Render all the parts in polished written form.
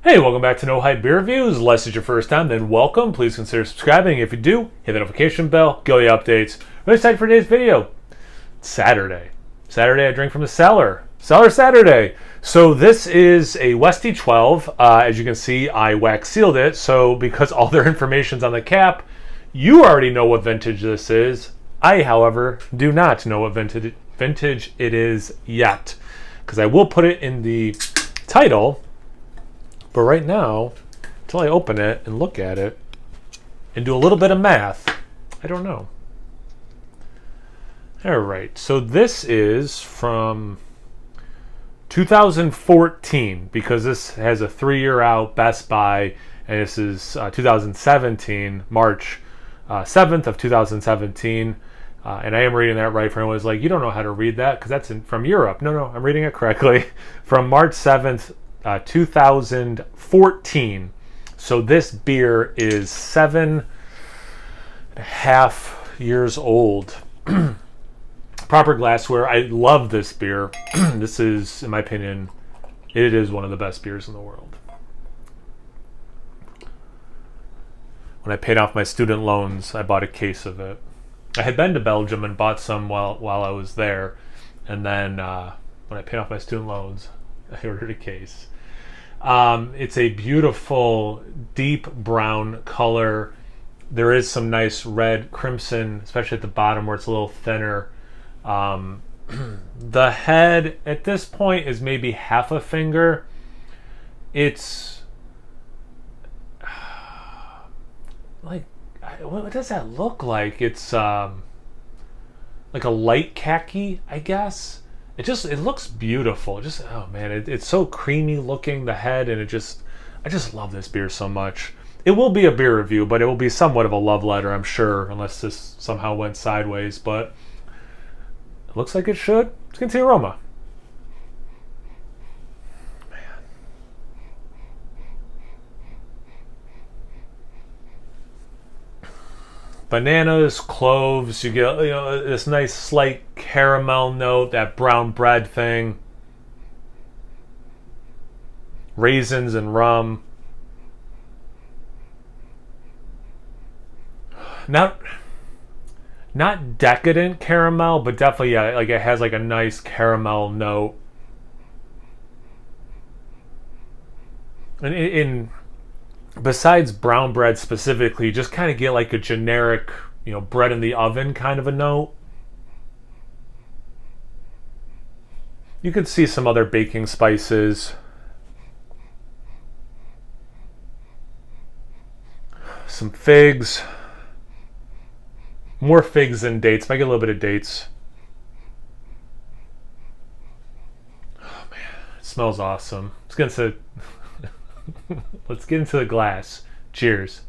Hey, welcome back to No Hype Beer Reviews. Unless it's your first time, then welcome. Please consider subscribing. If you do, hit the notification bell, get all the updates. Really excited for today's video. It's Saturday. I drink from the Cellar. Cellar Saturday. So this is a Westy 12. As you can see, I wax sealed it. So because all their information's on the cap, you already know what vintage this is. I, however, do not know what vintage it is yet. Because I will put it in the title. But right now, until I open it and look at it and do a little bit of math, I don't know. All right, so this is from 2014 because this has a 3-year out Best Buy, and this is 2017, March 7th of 2017. And I am reading that right for anyone who's like, you don't know how to read that because that's from Europe. No, I'm reading it correctly. From March 7th, 2014. So this beer is 7.5 years old. Proper glassware. I love this beer. This is, in my opinion, it is one of the best beers in the world. When I paid off my student loans, I bought a case of it. I had been to Belgium and bought some while I was there. And then when I paid off my student loans, I ordered a case. It's a beautiful deep brown color. There is some nice red crimson, especially at the bottom where it's a little thinner. The head at this point is maybe half a finger. It's like, what does that look like? It's like a light khaki, I guess. It looks beautiful. Oh man, it's so creamy looking, the head, and I just love this beer so much. It will be a beer review, but it will be somewhat of a love letter, I'm sure, unless this somehow went sideways, but it looks like it should. Let's get to the aroma. Man. Bananas, cloves, you get this nice slight caramel note, that brown bread thing. Raisins and rum. Not decadent caramel, but definitely, yeah, like it has like a nice caramel note. And besides brown bread specifically, you just kind of get like a generic, bread in the oven kind of a note. You could see some other baking spices. Some figs. More figs than dates. Might get a little bit of dates. Oh man, it smells awesome. Let's get into the glass. Cheers.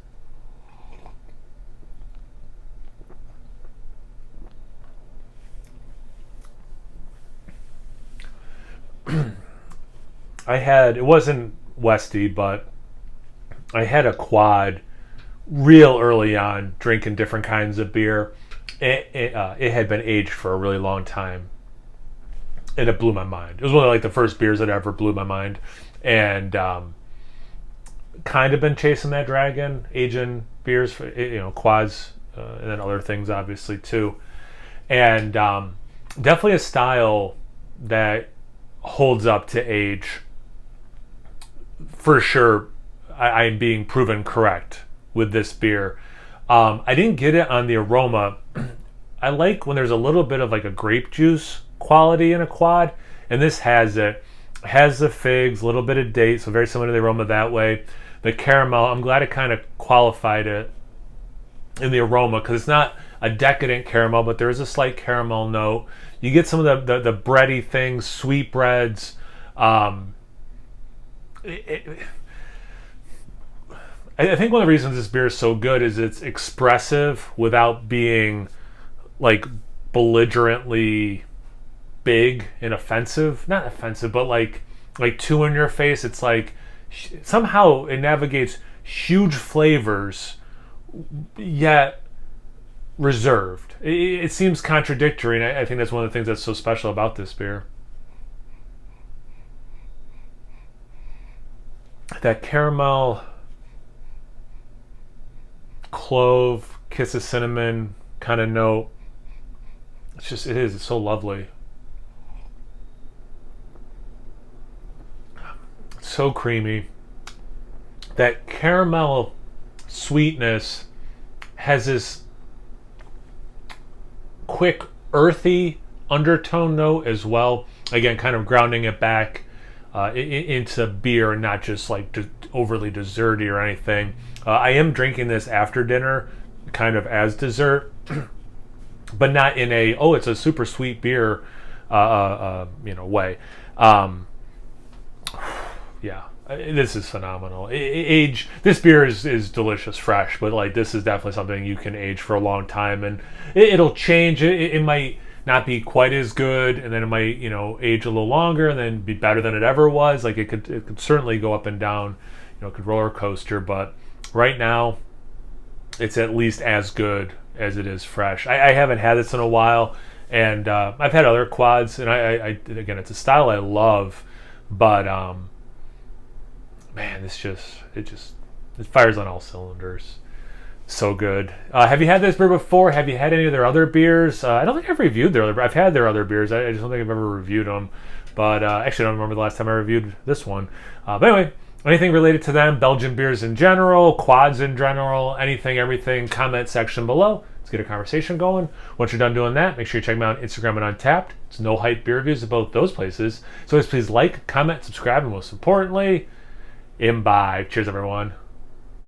It wasn't Westy, but I had a quad real early on drinking different kinds of beer. It had been aged for a really long time, and it blew my mind. It was one of like the first beers that ever blew my mind, and kind of been chasing that dragon, aging beers for quads, and then other things obviously too, and definitely a style that holds up to age for sure. I'm being proven correct with this beer. I didn't get it on the aroma. I like when there's a little bit of like a grape juice quality in a quad, and this has it. It has the figs, a little bit of date, so very similar to the aroma that way. The caramel, I'm glad it kind of qualified it in the aroma because it's not a decadent caramel, but there is a slight caramel note. You get some of the bready things, sweet breads. I think one of the reasons this beer is so good is it's expressive without being like belligerently big and offensive. Not offensive, but like too in your face. It's like somehow it navigates huge flavors yet reserved. It seems contradictory, and I think that's one of the things that's so special about this beer. that caramel, clove, kiss of cinnamon kind of note. It's so lovely. So creamy. That caramel sweetness has this quick earthy undertone note as well. Again, kind of grounding it back into beer and not just like overly desserty or anything. I am drinking this after dinner, kind of as dessert, but not in a it's a super sweet beer way. Yeah, this is phenomenal. This beer is delicious fresh, but like this is definitely something you can age for a long time, and it'll change. It might not be quite as good, and then it might age a little longer, and then be better than it ever was. Like it could certainly go up and down, it could roller coaster. But right now, it's at least as good as it is fresh. I haven't had this in a while, and I've had other quads, and I again, it's a style I love, but man, it fires on all cylinders. So good. Have you had this beer before? Have you had any of their other beers? I don't think I've reviewed their other. I've had their other beers. I just don't think I've ever reviewed them. But actually, I don't remember the last time I reviewed this one. But anyway, anything related to them, Belgian beers in general, quads in general, anything, everything, comment section below. Let's get a conversation going. Once you're done doing that, make sure you check me out on Instagram and Untappd. It's no hype beer reviews at both those places. So please like, comment, subscribe, and most importantly, imbibe. Cheers, everyone.